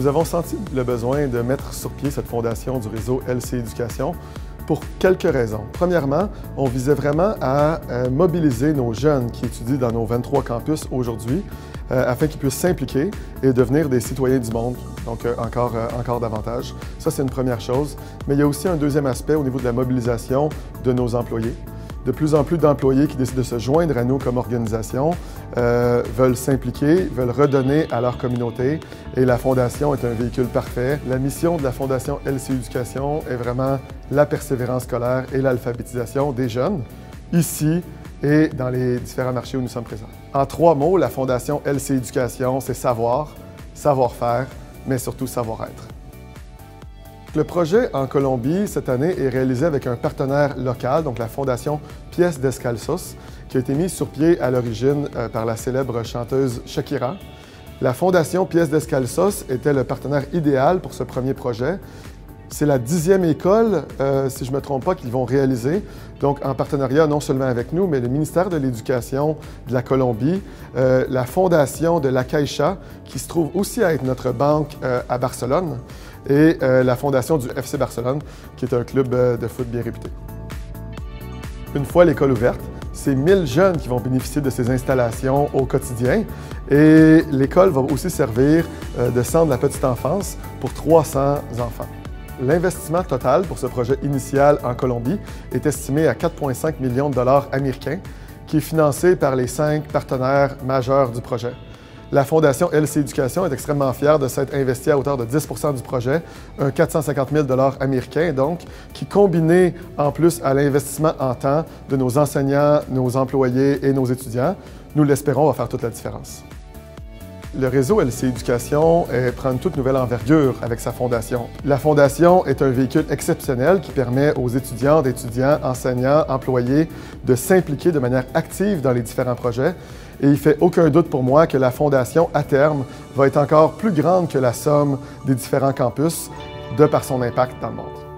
Nous avons senti le besoin de mettre sur pied cette fondation du réseau LC Éducation pour quelques raisons. Premièrement, on visait vraiment à mobiliser nos jeunes qui étudient dans nos 23 campus aujourd'hui afin qu'ils puissent s'impliquer et devenir des citoyens du monde, donc encore davantage. Ça, c'est une première chose. Mais il y a aussi un deuxième aspect au niveau de la mobilisation de nos employés. De plus en plus d'employés qui décident de se joindre à nous comme organisation veulent s'impliquer, veulent redonner à leur communauté et la Fondation est un véhicule parfait. La mission de la Fondation LC Éducation est vraiment la persévérance scolaire et l'alphabétisation des jeunes, ici et dans les différents marchés où nous sommes présents. En 3 mots, la Fondation LC Éducation, c'est savoir, savoir-faire, mais surtout savoir-être. Le projet en Colombie, cette année, est réalisé avec un partenaire local, donc la Fondation Pies Descalzos, qui a été mise sur pied à l'origine par la célèbre chanteuse Shakira. La Fondation Pies Descalzos était le partenaire idéal pour ce premier projet. C'est la 10e école, si je ne me trompe pas, qu'ils vont réaliser, donc en partenariat non seulement avec nous, mais le ministère de l'Éducation de la Colombie, la Fondation de la Caixa, qui se trouve aussi à être notre banque à Barcelone, et la fondation du FC Barcelone, qui est un club de foot bien réputé. Une fois l'école ouverte, c'est 1000 jeunes qui vont bénéficier de ces installations au quotidien et l'école va aussi servir de centre de la petite enfance pour 300 enfants. L'investissement total pour ce projet initial en Colombie est estimé à 4,5 millions de dollars américains, qui est financé par les 5 partenaires majeurs du projet. La Fondation LC Éducation est extrêmement fière de s'être investie à hauteur de 10 % du projet, un 450 000 $ américains donc, qui combiné en plus à l'investissement en temps de nos enseignants, nos employés et nos étudiants, nous l'espérons, va faire toute la différence. Le réseau LC Éducation prend une toute nouvelle envergure avec sa fondation. La fondation est un véhicule exceptionnel qui permet aux étudiants, enseignants, employés de s'impliquer de manière active dans les différents projets. Et il ne fait aucun doute pour moi que la fondation, à terme, va être encore plus grande que la somme des différents campus de par son impact dans le monde.